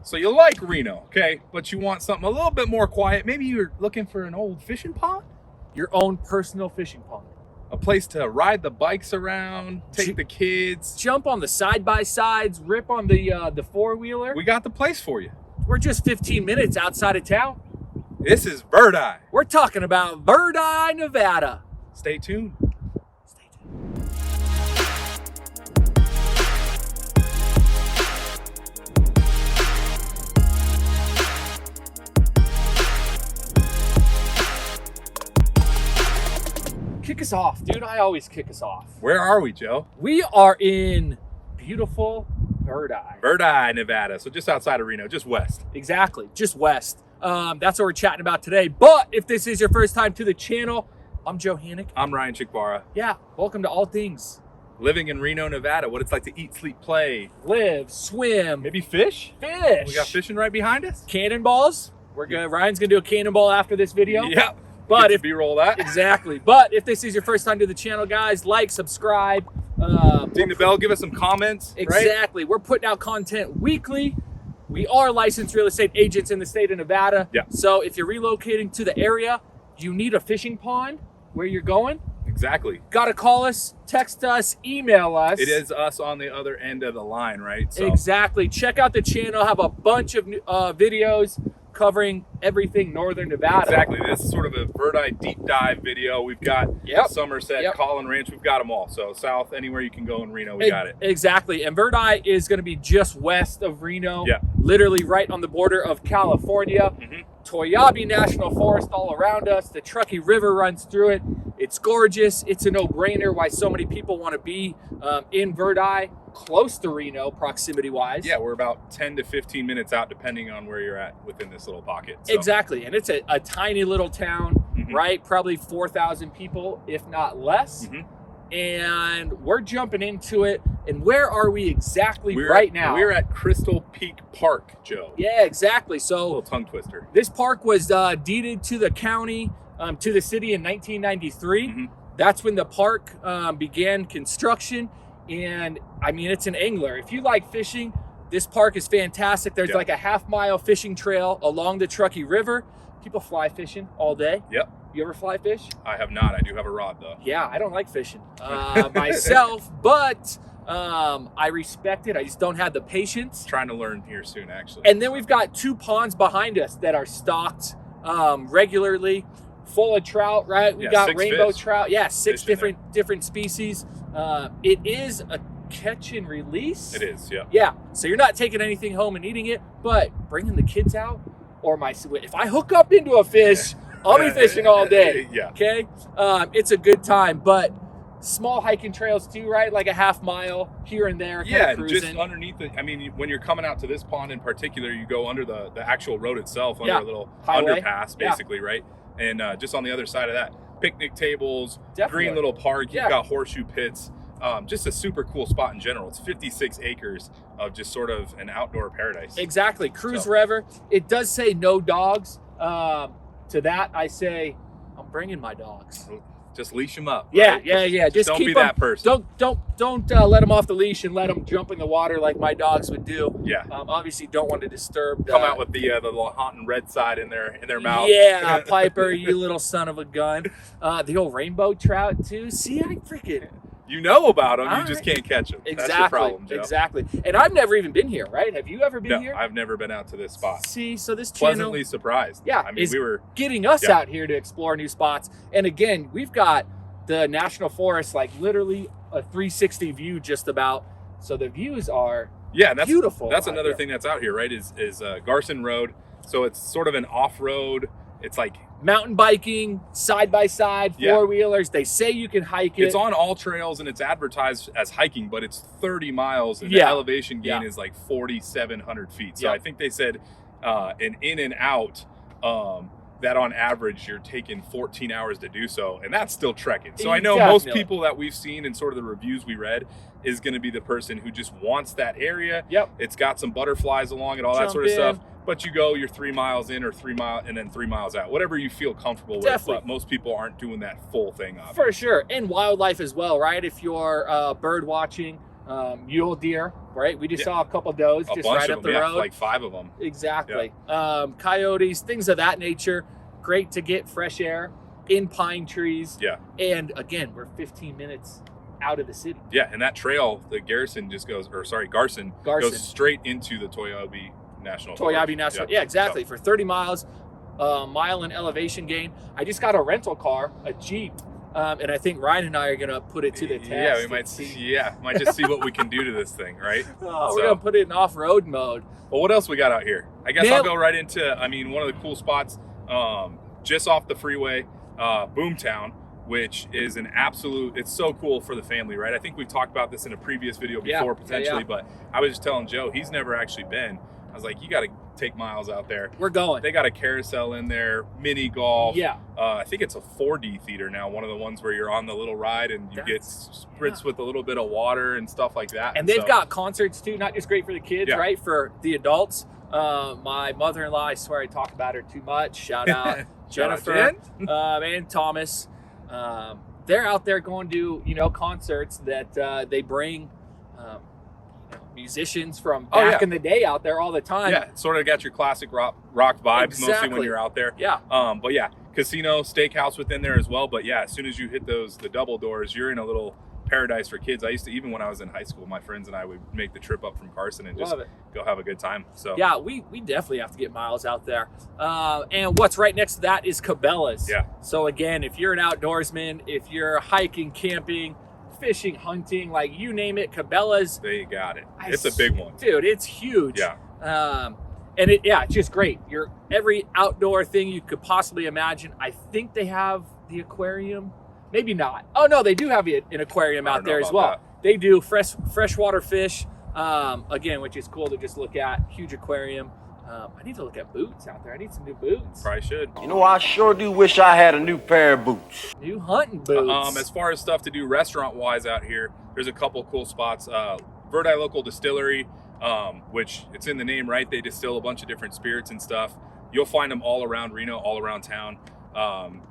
So you like Reno, okay, but you want something a little bit more quiet. Maybe you're looking for an old fishing pond, Your own personal fishing pond. a place to ride the bikes around, take the kids. Jump on the side-by-sides, rip on the four-wheeler. We got the place for you. We're just 15 minutes outside of town. This is Verdi. We're talking about Verdi, Nevada. Stay tuned. Stay tuned. Kick us off, dude. I always kick us off. Where are we, Joe? We are in beautiful Verdi. Verdi, Nevada. So just outside of Reno, just west. Exactly, just west. That's what we're chatting about today. But if this is your first time to the channel, I'm Joe Hanich. I'm Ryan Chicvara. Yeah, welcome to All Things. Living in Reno, Nevada. What it's like to eat, sleep, play. Live, swim, Maybe fish? fish. We got fishing right behind us? Cannonballs. Ryan's gonna do a cannonball after this video. Yep. But if B-roll that. exactly. But if this is your first time to the channel, guys, like, subscribe. Ding the bell, give us some comments. Right? Exactly. We're putting out content weekly. We are licensed real estate agents in the state of Nevada. Yeah. So if you're relocating to the area, you need a fishing pond where you're going, Exactly. gotta call us, text us, email us. It is us on the other end of the line, right? So Exactly. Check out the channel. Have a bunch of videos covering everything Northern Nevada. exactly. This is sort of a Verdi deep dive video. We've got Yep. Somerset, Yep. Collin Ranch. We've got them all. So south, anywhere you can go in Reno, we got it. Exactly. And Verdi is going to be just west of Reno. Yeah. Literally right on the border of California. Mhm. Toyabe National Forest all around us. The Truckee River runs through it. It's gorgeous. It's a no-brainer why so many people want to be in Verdi, close to Reno, proximity-wise. Yeah, we're about 10 to 15 minutes out, depending on where you're at within this little pocket. So, Exactly. And it's a tiny little town, Mhm. right? Probably 4,000 people, if not less. Mhm. And we're jumping into it. And where are we exactly We're right now? We're at Crystal Peak Park, Joe. Yeah, exactly. A So little tongue twister. this park was deeded to the county, to the city in 1993. Mhm. That's when the park began construction. And I mean, it's an angler. If you like fishing, this park is fantastic. There's Yeah. like a half-mile fishing trail along the Truckee River. People fly fishing all day. Yep. You ever fly fish? I have not. I do have a rod, though. Yeah, I don't like fishing myself, but I respect it. I just don't have the patience. Trying to learn here soon, actually. And then we've got two ponds behind us that are stocked regularly, full of trout, right? We've Yeah, got 6 rainbow fish. trout. Yeah, six Fish in different species. It is a catch and release. It is, yeah. Yeah, so you're not taking anything home and eating it, but bringing the kids out, or if I hook up into a fish, I'll be fishing all day. Yeah. Okay, it's a good time, but small hiking trails too, right? Like a half mile here and there. Yeah, kinda and just cruising. underneath it. I mean, when you're coming out to this pond in particular, you go under the actual road itself, under Yeah. a little Highway. underpass, Yeah. basically, right? And just on the other side of that, picnic tables, Definitely. green little park. Yeah. You've got horseshoe pits. Just a super cool spot in general. It's 56 acres of just sort of an outdoor paradise. Exactly, cruise So- wherever. It does say no dogs. To that, I say, I'm bringing my dogs. Just leash them up. Yeah, right? yeah. Just don't keep be them, that person. Don't let them off the leash and let them jump in the water like my dogs would do. Yeah. Obviously, don't want to disturb. Come out with the little haunting red side in their mouth. Yeah, Piper, you little son of a gun. The old rainbow trout too. See, I freaking You know about them, All you just right. can't catch them. exactly, That's your problem, Joe. exactly. And I've never even been here, right? Have you ever been No, here? I've never been out to this spot. See, so this channel Pleasantly surprised. Yeah, I mean, is- we were. getting us Yeah. out here to explore new spots. And again, we've got the national forest, like literally a 360 view, just about. So the views are Yeah, and that's beautiful. That's out another here. thing that's out here, right? Is Garson Road. So it's sort of an off-road. It's like Mountain biking, side by side, Yeah. four wheelers. They say you can hike it. it's on all trails and it's advertised as hiking, but it's 30 miles and the Yeah. elevation gain Yeah. is like 4,700 feet. So Yep. I think they said an in and out. That on average you're taking 14 hours to do so, and that's still trekking. So I know most Definitely. people that we've seen in sort of the reviews we read is going to be the person who just wants that area. Yep. It's got some butterflies along it, all that Jump sort of in. stuff. But you go, you're 3 miles in or 3 miles and then 3 miles out, whatever you feel comfortable with. Definitely. But most people aren't doing that full thing. Obviously. For sure. And wildlife as well, right? If you're bird watching, mule deer, right? We just saw a couple does just right up the road. Like 5 of them. Exactly. Coyotes, things of that nature. Great to get fresh air in pine trees. Yeah. And again, we're 15 minutes out of the city. Yeah, and that trail, the Garrison goes straight into the Toyabe National Forest. Yeah, exactly. So, for 30 miles, mile in elevation gain. I just got a rental car, a Jeep. And I think Ryan and I are going to put it to the test. Yeah, we might see. Yeah, might just see what we can do to this thing, right? We're going to put it in off-road mode. Well, what else we got out here? I guess I'll go right into, one of the cool spots just off the freeway, Boomtown, which is an absolute, it's so cool for the family, right? I think we've talked about this in a previous video before, potentially, but I was just telling Joe, he's never actually been. I was like, you got to take Miles out there. We're going. They got a carousel in there, mini golf. Yeah. I think it's a 4D theater now, one of the ones where you're on the little ride and you get spritzed with a little bit of water and stuff like that. And they've got concerts too, not just great for the kids, right? For the adults. My mother-in-law, I swear I talk about her too much. Shout out Jennifer and Thomas. They're out there going to, concerts that they bring musicians from back in the day out there all the time. Yeah, sort of got your classic rock vibes mostly when you're out there. Yeah. But yeah, casino, steakhouse within there as well. But yeah, as soon as you hit the double doors, you're in a little paradise for kids. I used to, even when I was in high school, my friends and I would make the trip up from Carson and just go have a good time. So yeah, we definitely have to get Miles out there. And what's right next to that is Cabela's. Yeah. So again, if you're an outdoorsman, if you're hiking, camping, fishing, hunting, like you name it, Cabela's. They got it. It's a big one. Dude, it's huge. Yeah. And it's just great. You're every outdoor thing you could possibly imagine. I think they have the aquarium. Maybe not. Oh no, they do have an aquarium out there as well. That. They do freshwater fish, again, which is cool to just look at. Huge aquarium. I need to look at boots out there. I need some new boots. Probably should. I sure do wish I had a new pair of boots. New hunting boots. As far as stuff to do restaurant-wise out here, there's a couple cool spots. Verdi Local Distillery, which it's in the name, right? They distill a bunch of different spirits and stuff. You'll find them all around Reno, all around town.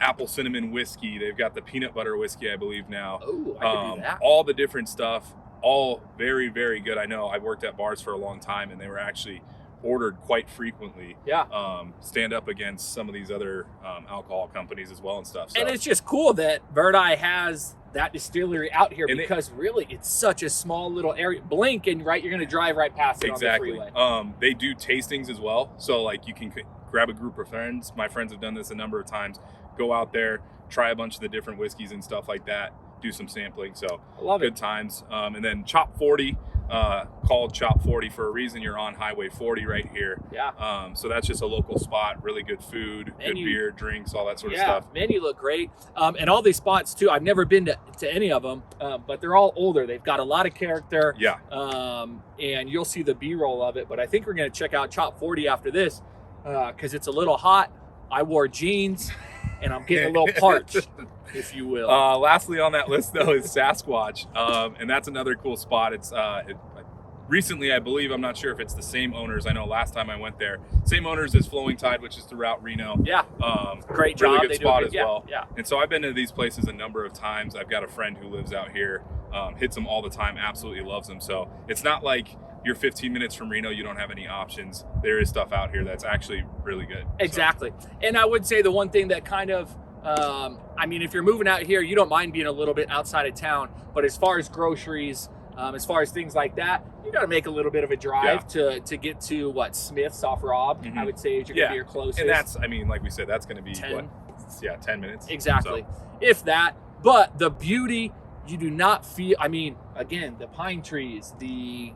Apple cinnamon whiskey. They've got the peanut butter whiskey, I believe now. Oh, I can do that. All the different stuff, all very, very good. I know I worked at bars for a long time, and they were actually ordered quite frequently. Yeah. Stand up against some of these other alcohol companies as well and stuff. So. And it's just cool that Verdi has that distillery out here because really it's such a small little area. Blink and you're going to drive right past it on the freeway. They do tastings as well. So like you can grab a group of friends. My friends have done this a number of times. Go out there, try a bunch of the different whiskeys and stuff like that. Do some sampling. So I love good times. And then Chop 40, called Chop 40 for a reason. You're on Highway 40 right here. Yeah. So that's just a local spot. Really good food, good beer, drinks, all that sort of stuff. Menu look great. And all these spots too. I've never been to any of them, but they're all older. They've got a lot of character. Yeah. And you'll see the B-roll of it. But I think we're going to check out Chop 40 after this because it's a little hot. I wore jeans and I'm getting a little parched. If you will. Lastly on that list, though, is Sasquatch, and that's another cool spot. It's recently, I believe, I'm not sure if it's the same owners. I know last time I went there, same owners as Flowing Tide, which is throughout Reno. Yeah. Great job. Really good spot as well. Yeah. And so I've been to these places a number of times. I've got a friend who lives out here, hits them all the time, absolutely loves them. So it's not like you're 15 minutes from Reno, you don't have any options. There is stuff out here that's actually really good. Exactly. So. And I would say the one thing that kind of if you're moving out here, you don't mind being a little bit outside of town. But as far as groceries, as far as things like that, you got to make a little bit of a drive to get to Smith's off Rob. I would say is going to be your closest. And that's, like we said, that's going to be 10 minutes. Exactly. So. If that. But the beauty, you do not feel. Again, the pine trees, the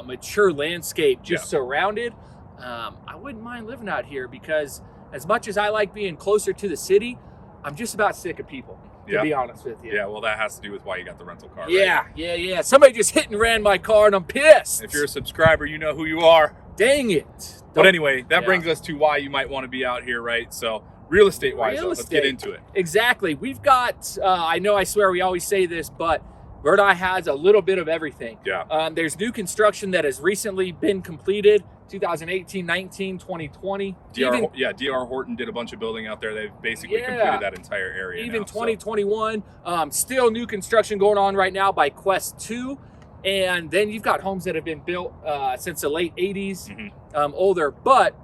mature landscape just surrounded. I wouldn't mind living out here because as much as I like being closer to the city, I'm just about sick of people, to be honest with you. Yeah, well, that has to do with why you got the rental car, Yeah, right? yeah. Somebody just hit and ran my car, and I'm pissed. If you're a subscriber, you know who you are. Dang it. But anyway, that brings us to why you might want to be out here, right? So real estate-wise, let's get into it. Exactly. We've got, I swear we always say this, but Verdi has a little bit of everything. Yeah. There's new construction that has recently been completed. 2018, 19, 2020. DR Horton did a bunch of building out there. They've basically completed that entire area. Even now, 2021. Still new construction going on right now by Quest 2. And then you've got homes that have been built since the late 80s, older. But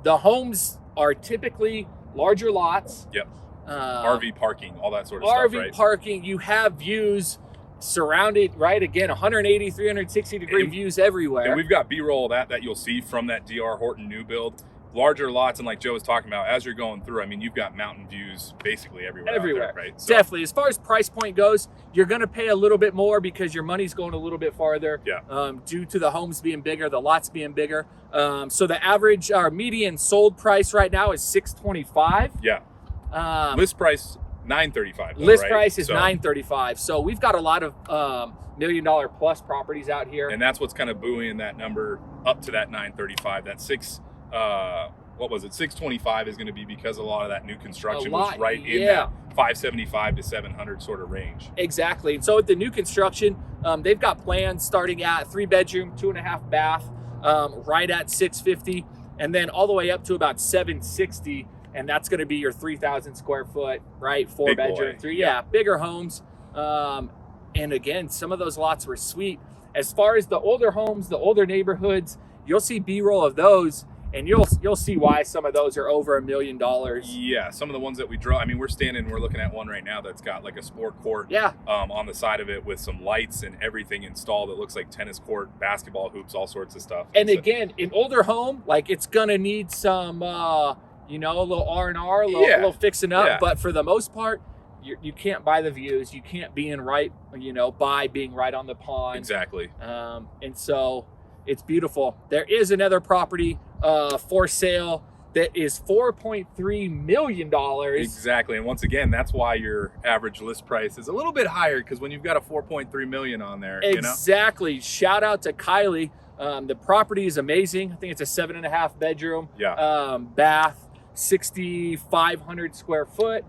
the homes are typically larger lots. Yep. RV parking, all that sort of stuff, right? RV parking, you have views surrounded, right? Again, 180, 360 degree views everywhere. And we've got B-roll of that you'll see from that DR Horton new build. Larger lots, and like Joe was talking about, as you're going through, I mean, you've got mountain views basically everywhere. Out there, right? So, definitely. As far as price point goes, you're going to pay a little bit more because your money's going a little bit farther. Yeah. Due to the homes being bigger, the lots being bigger. So the average, our median sold price right now is $625. Yeah. List price $935. List price is $935. So we've got a lot of $1 million plus properties out here, and that's what's kind of buoying that number up to that $935. That $625 is going to be because a lot of that new construction was right in that $575 to $700 sort of range. Exactly. And so with the new construction, they've got plans starting at 3-bedroom, 2.5 bath, right at $650, and then all the way up to about $760. And that's going to be your 3,000 square foot, right? 4-bedroom, bigger homes. And again, some of those lots were sweet. As far as the older homes, the older neighborhoods, you'll see B-roll of those, and you'll see why some of those are over $1 million. Yeah, some of the ones that we draw. I mean, we're looking at one right now that's got like a sport court on the side of it with some lights and everything installed. It looks like tennis court, basketball hoops, all sorts of stuff. And again, an older home, like it's gonna need some, a little R&R, a little fixing up. Yeah. But for the most part, you can't buy the views. You can't be by being right on the pond. Exactly. And so it's beautiful. There is another property for sale that is $4.3 million. Exactly. And once again, that's why your average list price is a little bit higher, because when you've got a $4.3 million on there. Exactly. Shout out to Kylie. The property is amazing. I think it's a 7.5 bedroom bath, 6,500 square foot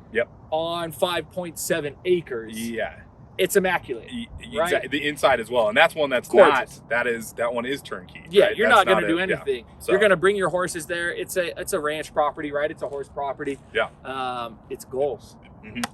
on 5.7 acres. Yeah. It's immakeute, right? The inside as well, and that's one that's gorgeous. That one is turnkey. Yeah, right? You're not going to do anything. Yeah. So, you're going to bring your horses there. It's a ranch property, right? It's a horse property. Yeah. It's goals.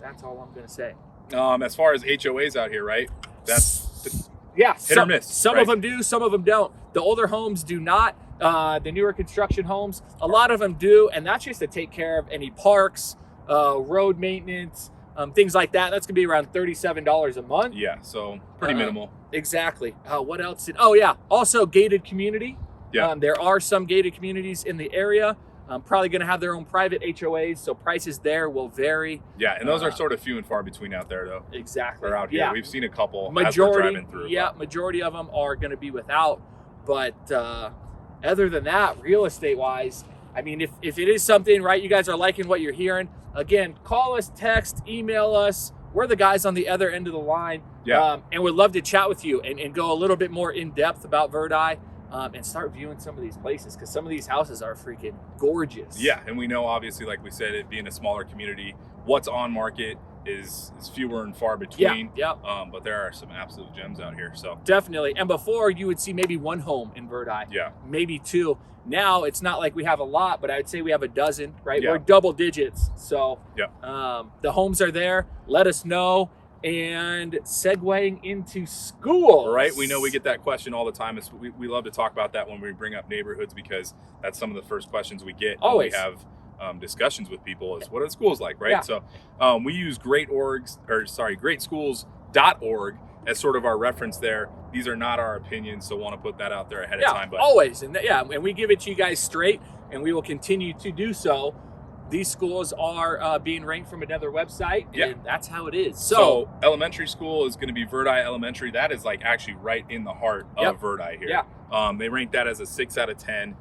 That's all I'm going to say. As far as HOAs out here, right? That's hit or miss. Some of them do, some of them don't. The older homes do not. The newer construction homes, a lot of them do, and that's just to take care of any parks, road maintenance. Things like that. That's gonna be around $37 a month. Yeah, so pretty minimal. Exactly. What else also gated community. Yeah. There are some gated communities in the area. Probably gonna have their own private HOAs, so prices there will vary. Yeah, and those are sort of few and far between out there, though. Exactly. Or out here. We've seen a couple majority, as we're driving through. Majority of them are gonna be without. But other than that, real estate wise, I mean, if it is something, right, you guys are liking what you're hearing, again, call us, text, email us. We're the guys on the other end of the line. Yeah. And we'd love to chat with you and go a little bit more in depth about Verdi and start viewing some of these places, because some of these houses are freaking gorgeous. Yeah, and we know, obviously, like we said, it being a smaller community, what's on market is fewer and far between. But there are some absolute gems out here. So definitely. And before, you would see maybe one home in Verdi. Yeah. Maybe two. Now it's not like we have a lot, but I would say we have a dozen, right? Yeah. We're double digits. So the homes are there. Let us know. And segueing into schools. Right. We know we get that question all the time. We love to talk about that when we bring up neighborhoods, because that's some of the first questions we get. Always. When we have discussions with people is, what are the schools like, right? Yeah. So we use greatschools.org as sort of our reference there. These are not our opinions, so want to put that out there ahead of time. But always. And we give it to you guys straight, and we will continue to do so. These schools are being ranked from another website, and that's how it is. So elementary school is going to be Verdi Elementary. That is like actually right in the heart of Verdi here. Yeah. They rank that as a 6 out of 10.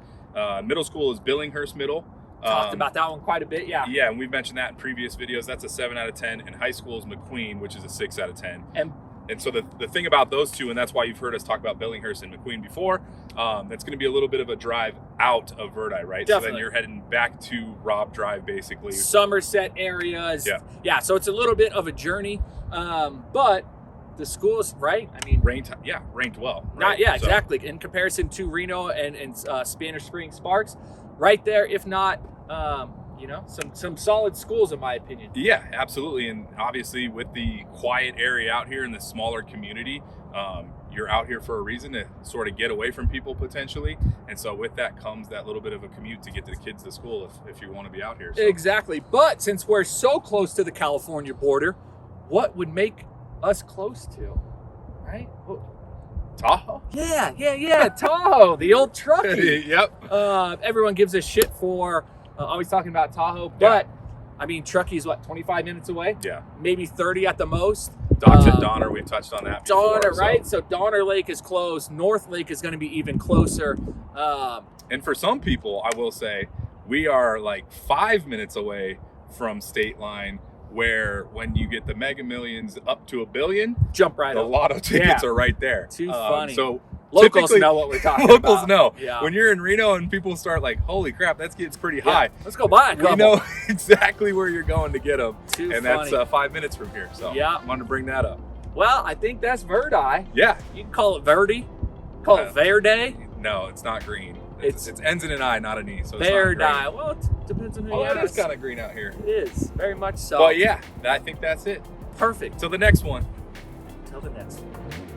Middle school is Billinghurst Middle. Talked about that one quite a bit, Yeah, and we've mentioned that in previous videos. That's a 7 out of 10. And high school is McQueen, which is a 6 out of 10. And so the thing about those two, and that's why you've heard us talk about Billinghurst and McQueen before, that's going to be a little bit of a drive out of Verdi, right? Definitely. So then you're heading back to Robb Drive, basically. Somerset areas. Yeah, so it's a little bit of a journey. But the schools, right? I mean, ranked well. Right? Exactly. In comparison to Reno and Spanish Spring Sparks, right there, if not You know, some solid schools in my opinion. Yeah, absolutely. And obviously with the quiet area out here in the smaller community, you're out here for a reason to sort of get away from people potentially. And so with that comes that little bit of a commute to get the kids to school if you want to be out here. So. Exactly. But since we're so close to the California border, what would make us close to, right? Tahoe? Yeah. Tahoe, the old truckie. Yep. Everyone gives a shit for always talking about Tahoe, but I mean, Truckie's what, 25 minutes away? Yeah. Maybe 30 at the most. Docks at Donner, we touched on that before. Donner, right? So Donner Lake is close. North Lake is going to be even closer. And for some people, I will say, we are like 5 minutes away from state line, where when you get the Mega Millions up to $1 billion, jump right the up. lotto tickets are right there. Too funny. So locals know what we're talking about. Locals know. Yeah. When you're in Reno and people start like, holy crap, that gets pretty high. Let's go buy a couple. We know exactly where you're going to get them. Too and funny. that's 5 minutes from here. So I wanted to bring that up. Well, I think that's Verdi. Yeah. You can call it Verdi. Call it Verdi. No, it's not green. It ends in an I, not an E. So it's Verdi. not green. Well, it depends on who you it is ask. kind of green out here. It is. Very much so. But yeah, I think that's it. Perfect. Till the next one. Till the next one.